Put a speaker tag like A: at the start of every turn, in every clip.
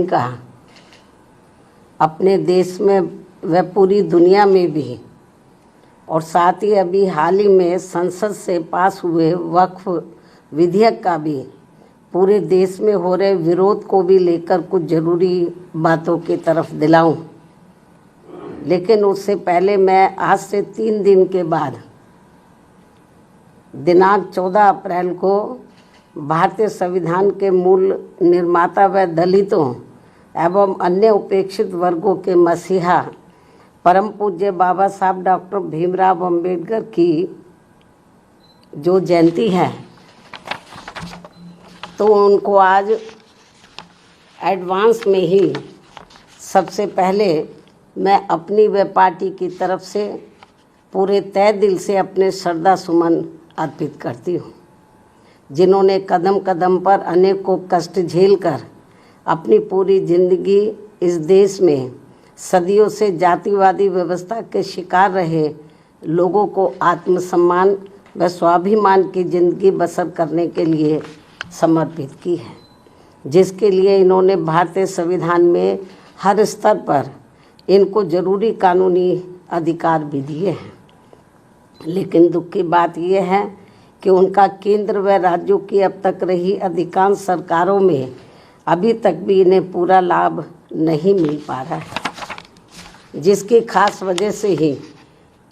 A: का अपने देश में व पूरी दुनिया में भी, और साथ ही अभी हाल ही में संसद से पास हुए वक्फ विधेयक का भी पूरे देश में हो रहे विरोध को भी लेकर कुछ ज़रूरी बातों की तरफ दिलाऊं। लेकिन उससे पहले मैं आज से 3 दिन के बाद दिनांक 14 अप्रैल को भारतीय संविधान के मूल निर्माता व दलितों एवं अन्य उपेक्षित वर्गों के मसीहा परम पूज्य बाबा साहब डॉक्टर भीमराव अंबेडकर की जो जयंती है, तो उनको आज एडवांस में ही सबसे पहले मैं अपनी व पार्टी की तरफ से पूरे तहे दिल से अपने श्रद्धा सुमन अर्पित करती हूँ, जिन्होंने कदम कदम पर अनेकों कष्ट झेलकर अपनी पूरी जिंदगी इस देश में सदियों से जातिवादी व्यवस्था के शिकार रहे लोगों को आत्मसम्मान व स्वाभिमान की जिंदगी बसर करने के लिए समर्पित की है, जिसके लिए इन्होंने भारतीय संविधान में हर स्तर पर इनको जरूरी कानूनी अधिकार भी दिए हैं। लेकिन दुख की बात यह है कि उनका केंद्र व राज्यों की अब तक रही अधिकांश सरकारों में अभी तक भी इन्हें पूरा लाभ नहीं मिल पा रहा है, जिसकी खास वजह से ही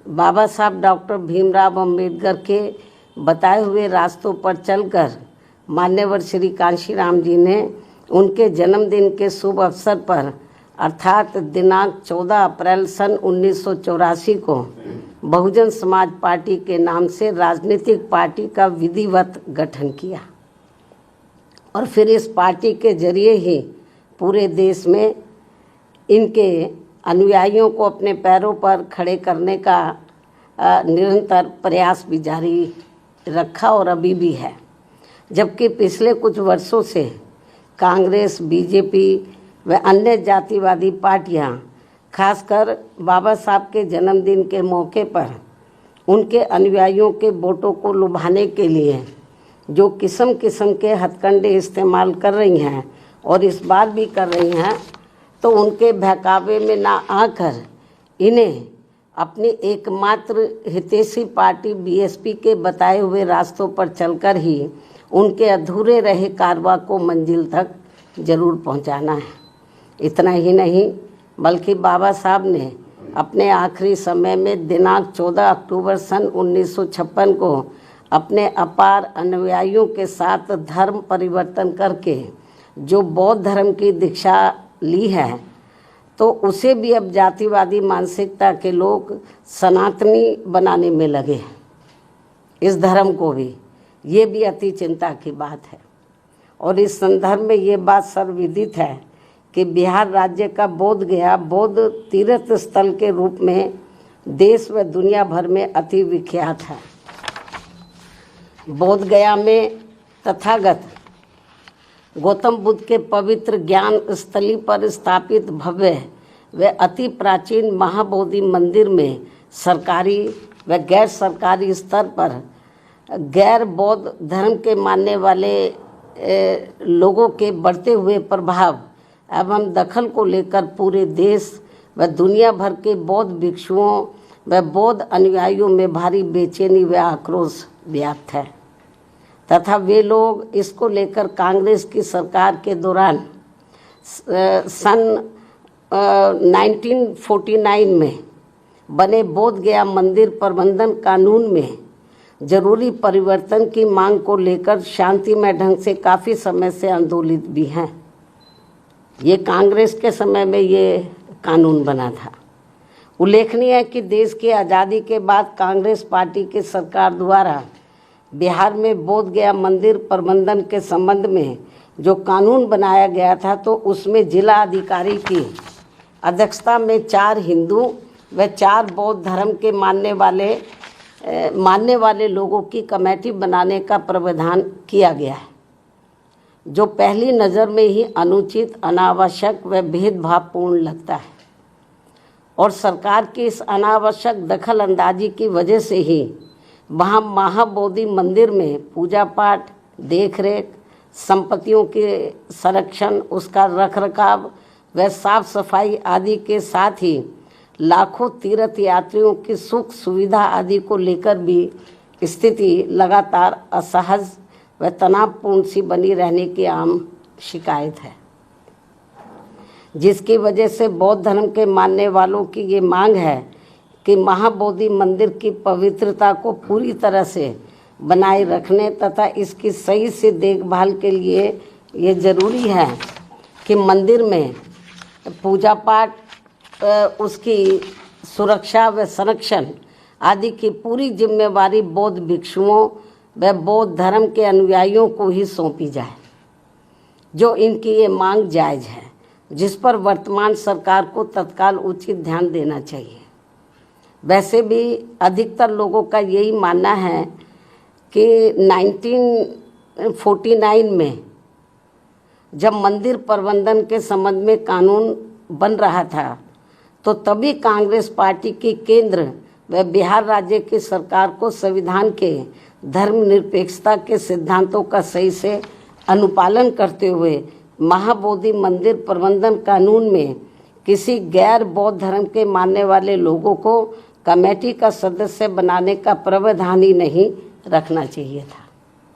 A: बाबा साहब डॉक्टर भीमराव अंबेडकर के बताए हुए रास्तों पर चलकर मान्यवर श्री कांशीराम जी ने उनके जन्मदिन के शुभ अवसर पर अर्थात दिनांक 14 अप्रैल सन 1984 को बहुजन समाज पार्टी के नाम से राजनीतिक पार्टी का विधिवत गठन किया और फिर इस पार्टी के जरिए ही पूरे देश में इनके अनुयायियों को अपने पैरों पर खड़े करने का निरंतर प्रयास भी जारी रखा और अभी भी है। जबकि पिछले कुछ वर्षों से कांग्रेस, बीजेपी व अन्य जातिवादी पार्टियां खासकर बाबा साहब के जन्मदिन के मौके पर उनके अनुयायियों के वोटों को लुभाने के लिए जो किस्म किस्म के हथकंडे इस्तेमाल कर रही हैं और इस बार भी कर रही हैं, तो उनके बहकावे में ना आकर इन्हें अपनी एकमात्र हितैषी पार्टी बीएसपी के बताए हुए रास्तों पर चलकर ही उनके अधूरे रहे कारवां को मंजिल तक जरूर पहुंचाना है। इतना ही नहीं बल्कि बाबा साहब ने अपने आखिरी समय में दिनांक 14 अक्टूबर सन 1956 को अपने अपार अनुयायियों के साथ धर्म परिवर्तन करके जो बौद्ध धर्म की दीक्षा ली है, तो उसे भी अब जातिवादी मानसिकता के लोग सनातनी बनाने में लगे। इस धर्म को भी, ये भी अति चिंता की बात है। और इस संदर्भ में ये बात सर्वविदित है कि बिहार राज्य का बोध गया बौद्ध तीर्थ स्थल के रूप में देश व दुनिया भर में अति विख्यात है। बोध गया में तथागत गौतम बुद्ध के पवित्र ज्ञान स्थली पर स्थापित भव्य व अति प्राचीन महाबोधि मंदिर में सरकारी व गैर सरकारी स्तर पर गैर बौद्ध धर्म के मानने वाले लोगों के बढ़ते हुए प्रभाव एवं दखल को लेकर पूरे देश व दुनिया भर के बौद्ध भिक्षुओं व बौद्ध अनुयायियों में भारी बेचैनी व आक्रोश व्याप्त है तथा वे लोग इसको लेकर कांग्रेस की सरकार के दौरान सन 1949 में बने बोध गया मंदिर प्रबंधन कानून में जरूरी परिवर्तन की मांग को लेकर शांतिमय ढंग से काफ़ी समय से आंदोलित भी हैं। ये कांग्रेस के समय में ये कानून बना था। उल्लेखनीय है कि देश की आज़ादी के बाद कांग्रेस पार्टी की सरकार द्वारा बिहार में बोध गया मंदिर प्रबंधन के संबंध में जो कानून बनाया गया था, तो उसमें जिला अधिकारी की अध्यक्षता में 4 हिंदू व 4 बौद्ध धर्म के मानने वाले लोगों की कमेटी बनाने का प्रावधान किया गया है, जो पहली नज़र में ही अनुचित, अनावश्यक व भेदभावपूर्ण लगता है। और सरकार की इस अनावश्यक दखल अंदाजी की वजह से ही वहाँ महाबोधि मंदिर में पूजा पाठ, देखरेख, संपत्तियों के संरक्षण, उसका रखरखाव व साफ सफाई आदि के साथ ही लाखों तीर्थ यात्रियों की सुख सुविधा आदि को लेकर भी स्थिति लगातार असहज व तनावपूर्ण सी बनी रहने की आम शिकायत है, जिसकी वजह से बौद्ध धर्म के मानने वालों की ये मांग है कि महाबोधि मंदिर की पवित्रता को पूरी तरह से बनाए रखने तथा इसकी सही से देखभाल के लिए ये जरूरी है कि मंदिर में पूजा पाठ, उसकी सुरक्षा व संरक्षण आदि की पूरी जिम्मेवारी बौद्ध भिक्षुओं व बौद्ध धर्म के अनुयायियों को ही सौंपी जाए, जो इनकी ये मांग जायज़ है, जिस पर वर्तमान सरकार को तत्काल उचित ध्यान देना चाहिए। वैसे भी अधिकतर लोगों का यही मानना है कि 1949 में जब मंदिर प्रबंधन के संबंध में कानून बन रहा था तो तभी कांग्रेस पार्टी की केंद्र व बिहार राज्य की सरकार को संविधान के धर्मनिरपेक्षता के सिद्धांतों का सही से अनुपालन करते हुए महाबोधि मंदिर प्रबंधन कानून में किसी गैर बौद्ध धर्म के मानने वाले लोगों को कमेटी का सदस्य बनाने का प्रावधान ही नहीं रखना चाहिए था।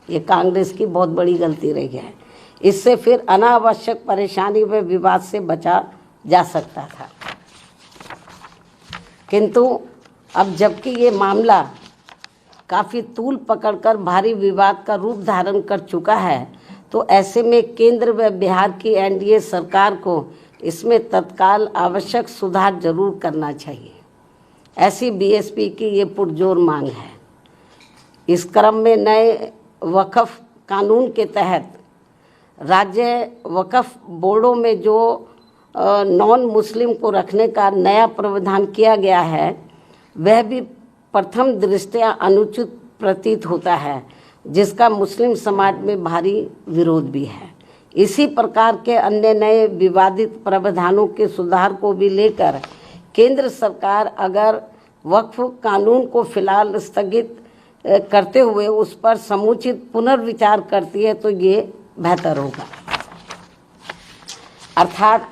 A: ये कांग्रेस की बहुत बड़ी गलती रही है। इससे फिर अनावश्यक परेशानी व विवाद से बचा जा सकता था। किंतु अब जबकि ये मामला काफ़ी तूल पकड़कर भारी विवाद का रूप धारण कर चुका है, तो ऐसे में केंद्र व बिहार की एनडीए सरकार को इसमें तत्काल आवश्यक सुधार जरूर करना चाहिए, ऐसी बीएसपी की ये पुरजोर मांग है। इस क्रम में नए वक्फ कानून के तहत राज्य वक्फ बोर्डों में जो नॉन मुस्लिम को रखने का नया प्रावधान किया गया है, वह भी प्रथम दृष्टया अनुचित प्रतीत होता है, जिसका मुस्लिम समाज में भारी विरोध भी है। इसी प्रकार के अन्य नए विवादित प्रावधानों के सुधार को भी लेकर केंद्र सरकार अगर वक्फ कानून को फिलहाल स्थगित करते हुए उस पर समुचित पुनर्विचार करती है तो ये बेहतर होगा। अर्थात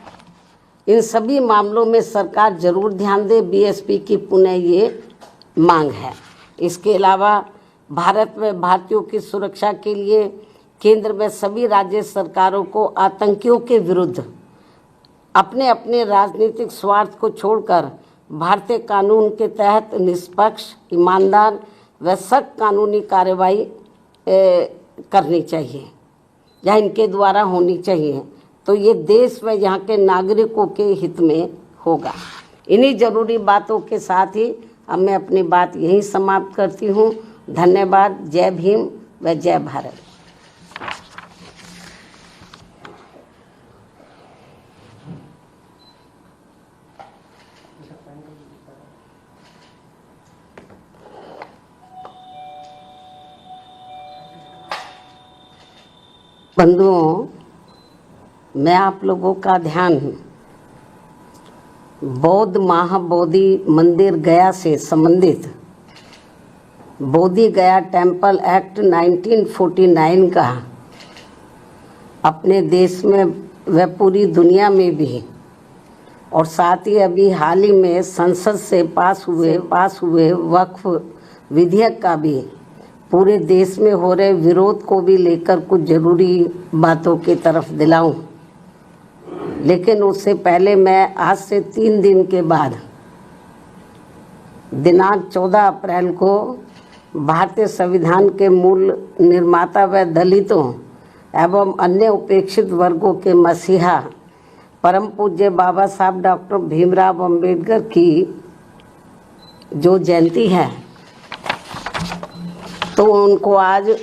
A: इन सभी मामलों में सरकार जरूर ध्यान दे, बीएसपी की पुनः ये मांग है। इसके अलावा भारत में भारतीयों की सुरक्षा के लिए केंद्र में सभी राज्य सरकारों को आतंकियों के विरुद्ध अपने अपने राजनीतिक स्वार्थ को छोड़कर भारतीय कानून के तहत निष्पक्ष, ईमानदार व सख्त कानूनी कार्रवाई करनी चाहिए या इनके द्वारा होनी चाहिए, तो ये देश व यहाँ के नागरिकों के हित में होगा। इन्हीं जरूरी बातों के साथ ही अब मैं अपनी बात यहीं समाप्त करती हूँ। धन्यवाद। जय भीम व जय भारत। बंधुओं, मैं आप लोगों का ध्यान बौद्ध महाबोधि मंदिर गया से संबंधित बोधि गया टेम्पल एक्ट 1949 का अपने देश में व पूरी दुनिया में भी और साथ ही अभी हाल ही में संसद से पास हुए वक्फ विधेयक का भी पूरे देश में हो रहे विरोध को भी लेकर कुछ ज़रूरी बातों की तरफ दिलाऊं। लेकिन उससे पहले मैं आज से 3 दिन के बाद दिनांक 14 अप्रैल को भारतीय संविधान के मूल निर्माता व दलितों एवं अन्य उपेक्षित वर्गों के मसीहा परम पूज्य बाबा साहब डॉक्टर भीमराव अंबेडकर की जो जयंती है, तो उनको आज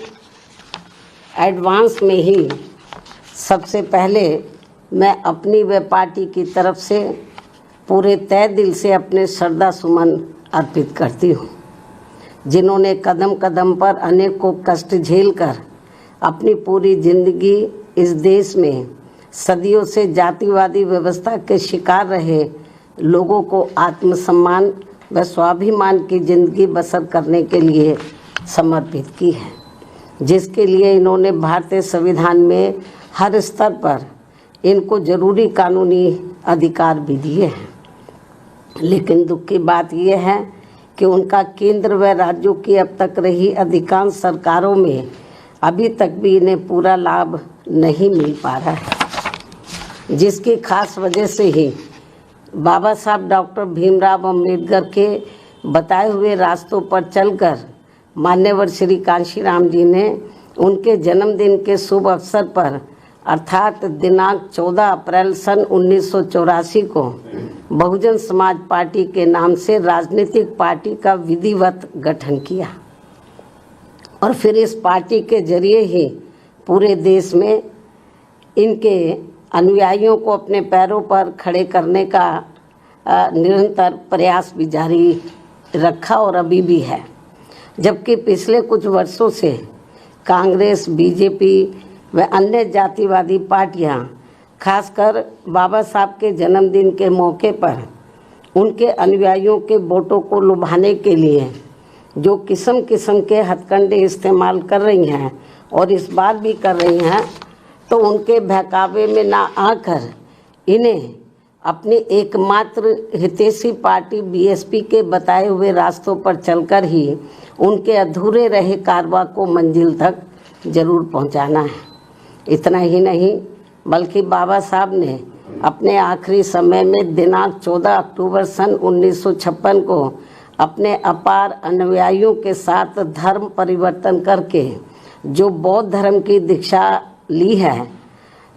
A: एडवांस में ही सबसे पहले मैं अपनी व पार्टी की तरफ से पूरे तय दिल से अपने श्रद्धा सुमन अर्पित करती हूँ, जिन्होंने कदम कदम पर अनेकों कष्ट झेलकर अपनी पूरी जिंदगी इस देश में सदियों से जातिवादी व्यवस्था के शिकार रहे लोगों को आत्मसम्मान व स्वाभिमान की जिंदगी बसर करने के लिए समर्पित की है। जिसके लिए इन्होंने भारतीय संविधान में हर स्तर पर इनको जरूरी कानूनी अधिकार भी दिए हैं। लेकिन दुख की बात यह है कि उनका केंद्र व राज्यों की अब तक रही अधिकांश सरकारों में अभी तक भी इन्हें पूरा लाभ नहीं मिल पा रहा है, जिसकी खास वजह से ही बाबा साहब डॉक्टर भीमराव अम्बेडकर के बताए हुए रास्तों पर चलकर मान्यवर श्री कांशीराम जी ने उनके जन्मदिन के शुभ अवसर पर अर्थात दिनांक 14 अप्रैल सन 1984 को बहुजन समाज पार्टी के नाम से राजनीतिक पार्टी का विधिवत गठन किया और फिर इस पार्टी के जरिए ही पूरे देश में इनके अनुयायियों को अपने पैरों पर खड़े करने का निरंतर प्रयास भी जारी रखा और अभी भी है। जबकि पिछले कुछ वर्षों से कांग्रेस, बीजेपी व अन्य जातिवादी पार्टियां खासकर बाबा साहब के जन्मदिन के मौके पर उनके अनुयायियों के वोटों को लुभाने के लिए जो किस्म किस्म के हथकंडे इस्तेमाल कर रही हैं और इस बार भी कर रही हैं, तो उनके बहकावे में ना आकर इन्हें अपनी एकमात्र हितैषी पार्टी बीएसपी के बताए हुए रास्तों पर चलकर ही उनके अधूरे रहे कारवां को मंजिल तक जरूर पहुंचाना है। इतना ही नहीं बल्कि बाबा साहब ने अपने आखिरी समय में दिनांक 14 अक्टूबर सन 1956 को अपने अपार अनुयायियों के साथ धर्म परिवर्तन करके जो बौद्ध धर्म की दीक्षा ली है,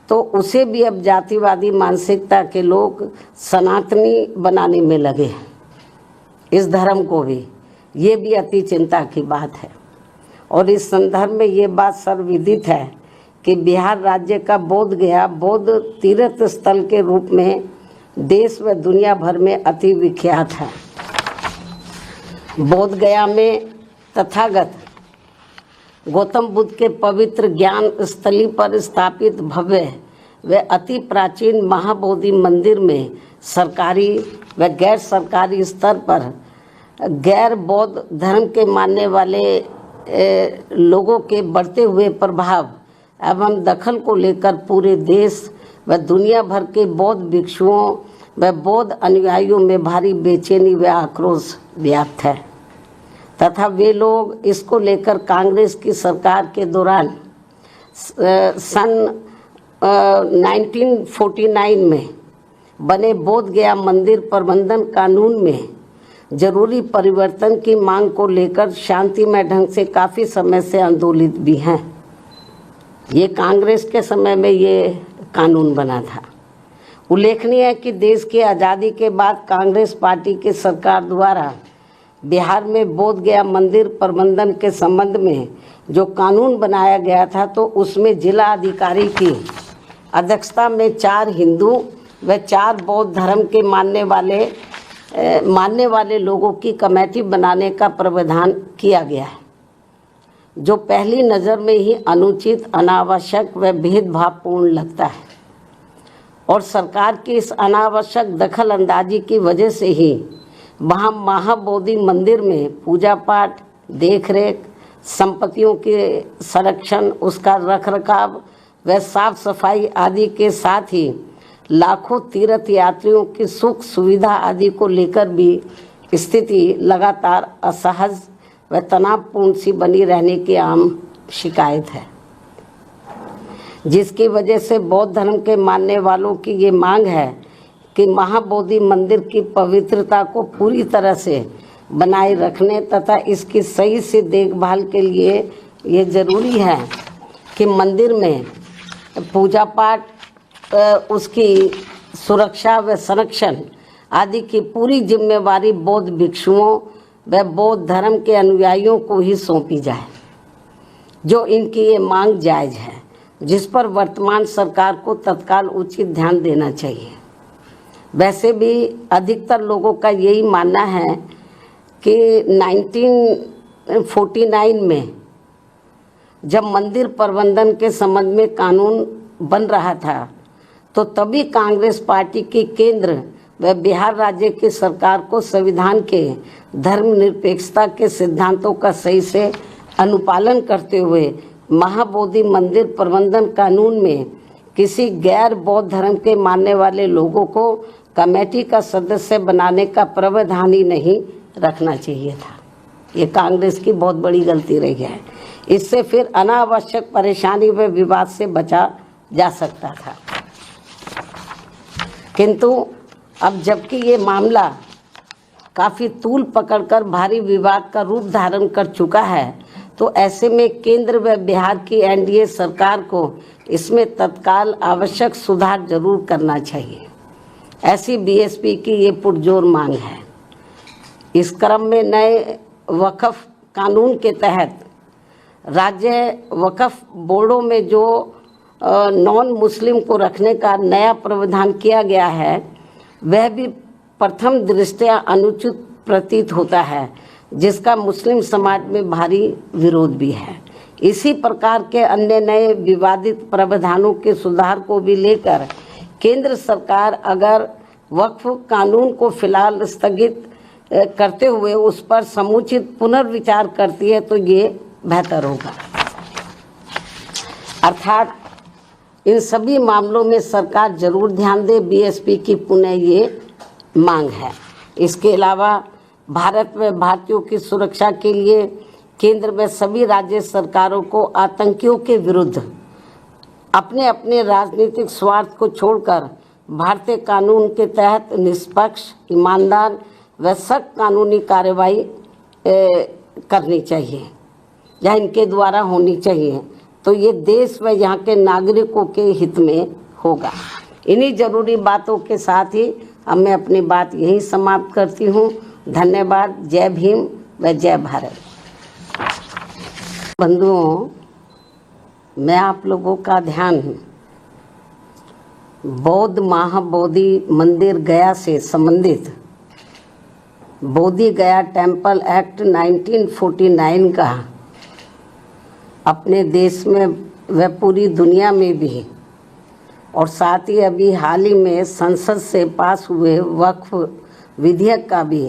A: तो उसे भी अब जातिवादी मानसिकता के लोग सनातनी बनाने में लगे। इस धर्म को भी, ये भी अति चिंता की बात है। और इस संदर्भ में ये बात सर्वविदित है कि बिहार राज्य का बोध गया बौद्ध तीर्थ स्थल के रूप में देश व दुनिया भर में अति विख्यात है। बोध गया में तथागत गौतम बुद्ध के पवित्र ज्ञान स्थली पर स्थापित भव्य व अति प्राचीन महाबोधि मंदिर में सरकारी व गैर सरकारी स्तर पर गैर बौद्ध धर्म के मानने वाले लोगों के बढ़ते हुए प्रभाव एवं दखल को लेकर पूरे देश व दुनिया भर के बौद्ध भिक्षुओं व बौद्ध अनुयायियों में भारी बेचैनी व आक्रोश व्याप्त है तथा वे लोग इसको लेकर कांग्रेस की सरकार के दौरान सन 1949 में बने बोध गया मंदिर प्रबंधन कानून में जरूरी परिवर्तन की मांग को लेकर शांतिमय ढंग से काफ़ी समय से आंदोलित भी हैं। ये कांग्रेस के समय में ये कानून बना था। उल्लेखनीय है कि देश की आज़ादी के बाद कांग्रेस पार्टी की सरकार द्वारा बिहार में बोध गया मंदिर प्रबंधन के संबंध में जो कानून बनाया गया था, तो उसमें जिला अधिकारी की अध्यक्षता में 4 हिंदू व 4 बौद्ध धर्म के मानने वाले लोगों की कमेटी बनाने का प्रावधान किया गया है, जो पहली नज़र में ही अनुचित, अनावश्यक व भेदभावपूर्ण लगता है। और सरकार की इस अनावश्यक दखल अंदाजी की वजह से ही वहाँ महाबोधि मंदिर में पूजा पाठ, देखरेख, संपत्तियों के संरक्षण, उसका रखरखाव व साफ सफाई आदि के साथ ही लाखों तीर्थ यात्रियों की सुख सुविधा आदि को लेकर भी स्थिति लगातार असहज व तनावपूर्ण सी बनी रहने की आम शिकायत है, जिसकी वजह से बौद्ध धर्म के मानने वालों की ये मांग है कि महाबोधि मंदिर की पवित्रता को पूरी तरह से बनाए रखने तथा इसकी सही से देखभाल के लिए ये जरूरी है कि मंदिर में पूजा पाठ, उसकी सुरक्षा व संरक्षण आदि की पूरी जिम्मेवारी बौद्ध भिक्षुओं व बौद्ध धर्म के अनुयायियों को ही सौंपी जाए, जो इनकी ये मांग जायज़ है, जिस पर वर्तमान सरकार को तत्काल उचित ध्यान देना चाहिए। वैसे भी अधिकतर लोगों का यही मानना है कि 1949 में जब मंदिर प्रबंधन के संबंध में कानून बन रहा था, तो तभी कांग्रेस पार्टी की केंद्र व बिहार राज्य की सरकार को संविधान के धर्मनिरपेक्षता के सिद्धांतों का सही से अनुपालन करते हुए महाबोधि मंदिर प्रबंधन कानून में किसी गैर बौद्ध धर्म के मानने वाले लोगों को कमेटी का सदस्य बनाने का प्रावधान ही नहीं रखना चाहिए था। ये कांग्रेस की बहुत बड़ी गलती रही है। इससे फिर अनावश्यक परेशानी व विवाद से बचा जा सकता था। किंतु अब जबकि ये मामला काफ़ी तूल पकड़कर भारी विवाद का रूप धारण कर चुका है, तो ऐसे में केंद्र व बिहार की एनडीए सरकार को इसमें तत्काल आवश्यक सुधार जरूर करना चाहिए। ऐसी बीएसपी की ये पुरजोर मांग है। इस क्रम में नए वक्फ कानून के तहत राज्य वक्फ बोर्डों में जो नॉन मुस्लिम को रखने का नया प्रावधान किया गया है, वह भी प्रथम दृष्टया अनुचित प्रतीत होता है, जिसका मुस्लिम समाज में भारी विरोध भी है। इसी प्रकार के अन्य नए विवादित प्रावधानों के सुधार को भी लेकर केंद्र सरकार अगर वक्फ कानून को फिलहाल स्थगित करते हुए उस पर समुचित पुनर्विचार करती है तो ये बेहतर होगा। अर्थात इन सभी मामलों में सरकार जरूर ध्यान दे, बीएसपी की पुनः ये मांग है। इसके अलावा भारत में भारतीयों की सुरक्षा के लिए केंद्र में सभी राज्य सरकारों को आतंकियों के विरुद्ध अपने अपने राजनीतिक स्वार्थ को छोड़कर भारतीय कानून के तहत निष्पक्ष, ईमानदार व सख्त कानूनी कार्रवाई करनी चाहिए या इनके द्वारा होनी चाहिए, तो ये देश व यहाँ के नागरिकों के हित में होगा। इन्हीं जरूरी बातों के साथ ही अब मैं अपनी बात यहीं समाप्त करती हूँ। धन्यवाद। जय भीम व जय भारत। बंधुओं, मैं आप लोगों का ध्यान बौद्ध महाबोधि मंदिर गया से संबंधित बोधि गया टेम्पल एक्ट 1949 का अपने देश में व पूरी दुनिया में भी, और साथ ही अभी हाल ही में संसद से पास हुए वक्फ विधेयक का भी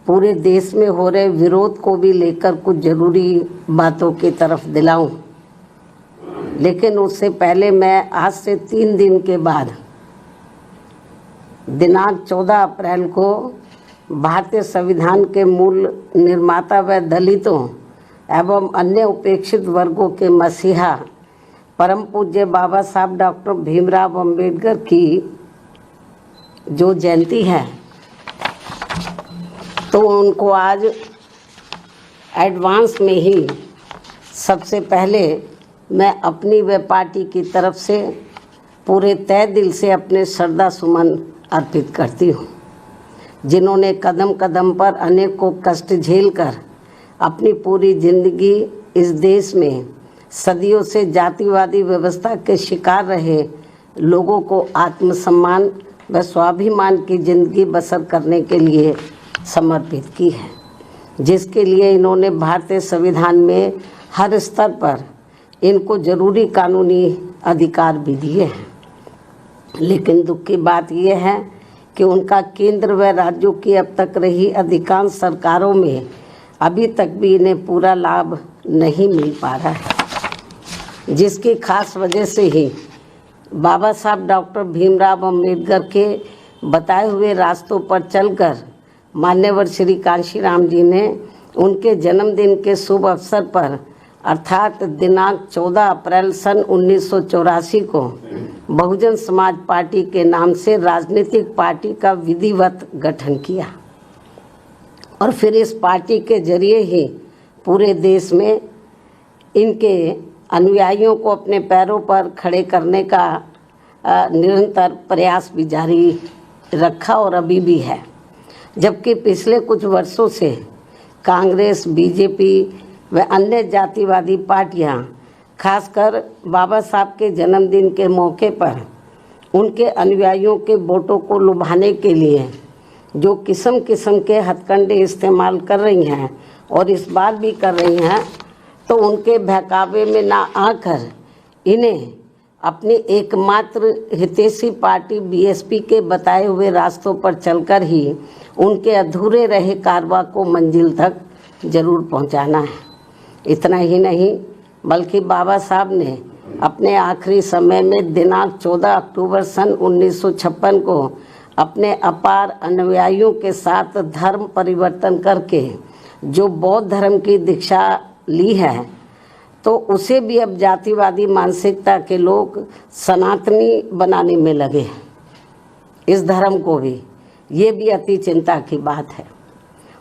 A: पूरे देश में हो रहे विरोध को भी लेकर कुछ ज़रूरी बातों की तरफ दिलाऊं। लेकिन उससे पहले मैं आज से 3 दिन के बाद दिनांक 14 अप्रैल को भारतीय संविधान के मूल निर्माता व दलितों एवं अन्य उपेक्षित वर्गों के मसीहा परम पूज्य बाबा साहब डॉक्टर भीमराव अंबेडकर की जो जयंती है, तो उनको आज एडवांस में ही सबसे पहले मैं अपनी व पार्टी की तरफ से पूरे तय दिल से अपने श्रद्धा सुमन अर्पित करती हूँ, जिन्होंने कदम कदम पर अनेकों कष्ट झेलकर अपनी पूरी जिंदगी इस देश में सदियों से जातिवादी व्यवस्था के शिकार रहे लोगों को आत्मसम्मान व स्वाभिमान की जिंदगी बसर करने के लिए समर्पित की है, जिसके लिए इन्होंने भारतीय संविधान में हर स्तर पर इनको जरूरी कानूनी अधिकार भी दिए हैं। लेकिन दुख की बात यह है कि उनका केंद्र व राज्यों की अब तक रही अधिकांश सरकारों में अभी तक भी इन्हें पूरा लाभ नहीं मिल पा रहा है, जिसकी खास वजह से ही बाबा साहब डॉक्टर भीमराव अंबेडकर के बताए हुए रास्तों पर चलकर मान्यवर श्री कांशीराम जी ने उनके जन्मदिन के शुभ अवसर पर अर्थात दिनांक 14 अप्रैल सन 1984 को बहुजन समाज पार्टी के नाम से राजनीतिक पार्टी का विधिवत गठन किया, और फिर इस पार्टी के जरिए ही पूरे देश में इनके अनुयायियों को अपने पैरों पर खड़े करने का निरंतर प्रयास भी जारी रखा और अभी भी है। जबकि पिछले कुछ वर्षों से कांग्रेस, बीजेपी व अन्य जातिवादी पार्टियां खासकर बाबा साहब के जन्मदिन के मौके पर उनके अनुयायियों के वोटों को लुभाने के लिए जो किस्म किस्म के हथकंडे इस्तेमाल कर रही हैं और इस बार भी कर रही हैं, तो उनके बहकावे में ना आकर इन्हें अपनी एकमात्र हितैषी पार्टी बीएसपी के बताए हुए रास्तों पर चलकर ही उनके अधूरे रहे कारवां को मंजिल तक जरूर पहुंचाना है। इतना ही नहीं बल्कि बाबा साहब ने अपने आखिरी समय में दिनांक 14 अक्टूबर सन 1956 को अपने अपार अनुयायियों के साथ धर्म परिवर्तन करके जो बौद्ध धर्म की दीक्षा ली है, तो उसे भी अब जातिवादी मानसिकता के लोग सनातनी बनाने में लगे। इस धर्म को भी, ये भी अति चिंता की बात है।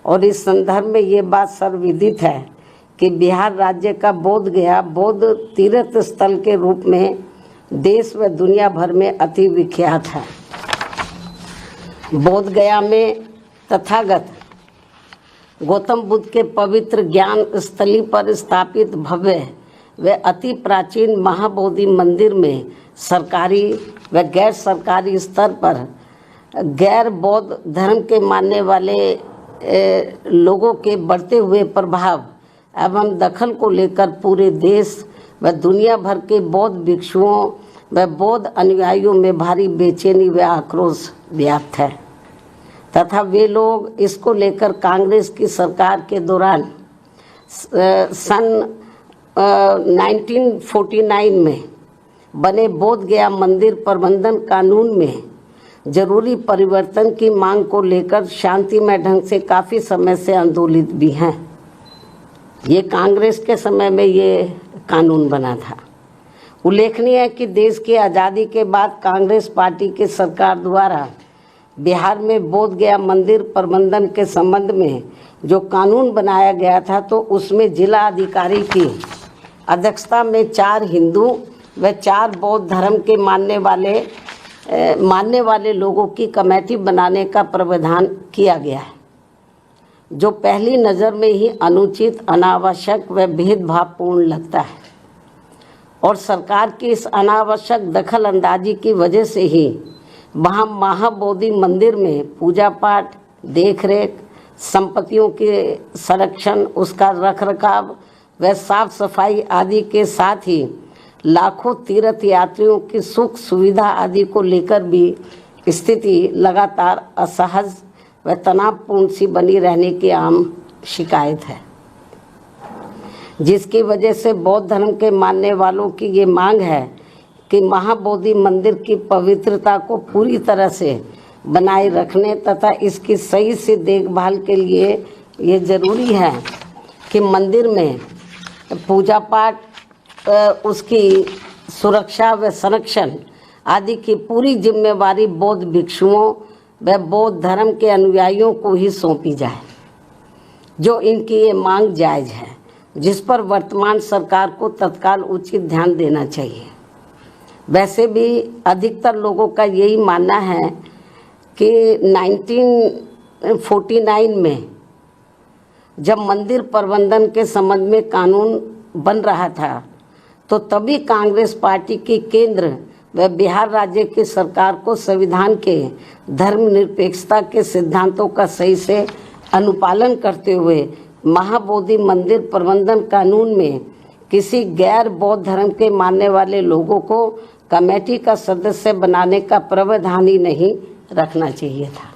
A: और इस संदर्भ में ये बात सर्वविदित है कि बिहार राज्य का बोध गया बौद्ध तीर्थ स्थल के रूप में देश व दुनिया भर में अति विख्यात है। बोध गया में तथागत गौतम बुद्ध के पवित्र ज्ञान स्थली पर स्थापित भव्य व अति प्राचीन महाबोधि मंदिर में सरकारी व गैर सरकारी स्तर पर गैर बौद्ध धर्म के मानने वाले लोगों के बढ़ते हुए प्रभाव एवं दखल को लेकर पूरे देश व दुनिया भर के बौद्ध भिक्षुओं व बौद्ध अनुयायियों में भारी बेचैनी व आक्रोश व्याप्त है तथा वे लोग इसको लेकर कांग्रेस की सरकार के दौरान सन 1949 में बने बोध गया मंदिर प्रबंधन कानून में जरूरी परिवर्तन की मांग को लेकर शांतिमय ढंग से काफ़ी समय से आंदोलित भी हैं। ये कांग्रेस के समय में ये कानून बना था। उल्लेखनीय है कि देश की आज़ादी के बाद कांग्रेस पार्टी की सरकार द्वारा बिहार में बोध गया मंदिर प्रबंधन के संबंध में जो कानून बनाया गया था, तो उसमें जिला अधिकारी की अध्यक्षता में 4 हिंदू व 4 बौद्ध धर्म के मानने वाले लोगों की कमेटी बनाने का प्रावधान किया गया है, जो पहली नज़र में ही अनुचित, अनावश्यक व भेदभावपूर्ण लगता है। और सरकार की इस अनावश्यक दखल अंदाजी की वजह से ही वहाँ महाबोधि मंदिर में पूजा पाठ, देखरेख, संपत्तियों के संरक्षण, उसका रखरखाव व साफ सफाई आदि के साथ ही लाखों तीर्थ यात्रियों की सुख सुविधा आदि को लेकर भी स्थिति लगातार असहज व तनावपूर्ण सी बनी रहने की आम शिकायत है, जिसकी वजह से बौद्ध धर्म के मानने वालों की ये मांग है कि महाबोधि मंदिर की पवित्रता को पूरी तरह से बनाए रखने तथा इसकी सही से देखभाल के लिए ये जरूरी है कि मंदिर में पूजा पाठ, उसकी सुरक्षा व संरक्षण आदि की पूरी जिम्मेवारी बौद्ध भिक्षुओं व बौद्ध धर्म के अनुयायियों को ही सौंपी जाए, जो इनकी ये मांग जायज़ है, जिस पर वर्तमान सरकार को तत्काल उचित ध्यान देना चाहिए। वैसे भी अधिकतर लोगों का यही मानना है कि 1949 में जब मंदिर प्रबंधन के संबंध में कानून बन रहा था, तो तभी कांग्रेस पार्टी की केंद्र व बिहार राज्य की सरकार को संविधान के धर्मनिरपेक्षता के सिद्धांतों का सही से अनुपालन करते हुए महाबोधि मंदिर प्रबंधन कानून में किसी गैर बौद्ध धर्म के मानने वाले लोगों को कमेटी का सदस्य बनाने का प्रावधान ही नहीं रखना चाहिए था।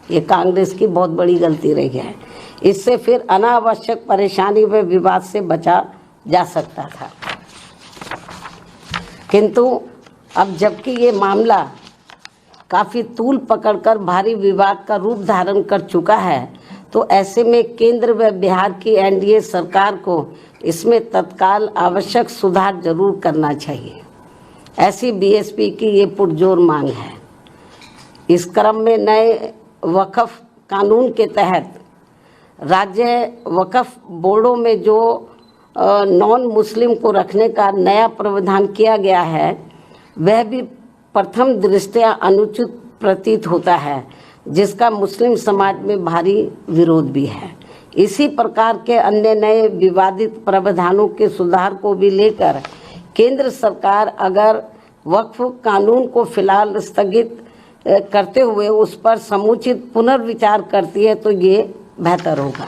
A: ये कांग्रेस की बहुत बड़ी गलती रही है। इससे फिर अनावश्यक परेशानी व विवाद से बचा जा सकता था। किंतु अब जबकि ये मामला काफ़ी तूल पकड़कर भारी विवाद का रूप धारण कर चुका है, तो ऐसे में केंद्र व बिहार की एनडीए सरकार को इसमें तत्काल आवश्यक सुधार जरूर करना चाहिए, ऐसी बीएसपी की ये पुरजोर मांग है। इस क्रम में नए वक्फ कानून के तहत राज्य वक्फ बोर्डों में जो नॉन मुस्लिम को रखने का नया प्रावधान किया गया है, वह भी प्रथम दृष्टया अनुचित प्रतीत होता है, जिसका मुस्लिम समाज में भारी विरोध भी है। इसी प्रकार के अन्य नए विवादित प्रावधानों के सुधार को भी लेकर केंद्र सरकार अगर वक्फ कानून को फिलहाल स्थगित करते हुए उस पर समुचित पुनर्विचार करती है, तो ये बेहतर होगा।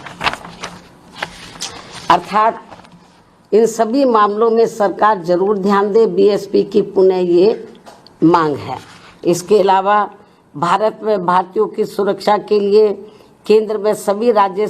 A: अर्थात इन सभी मामलों में सरकार जरूर ध्यान दे, बीएसपी की पुनः ये मांग है। इसके अलावा भारत में भारतीयों की सुरक्षा के लिए केंद्र में सभी राज्य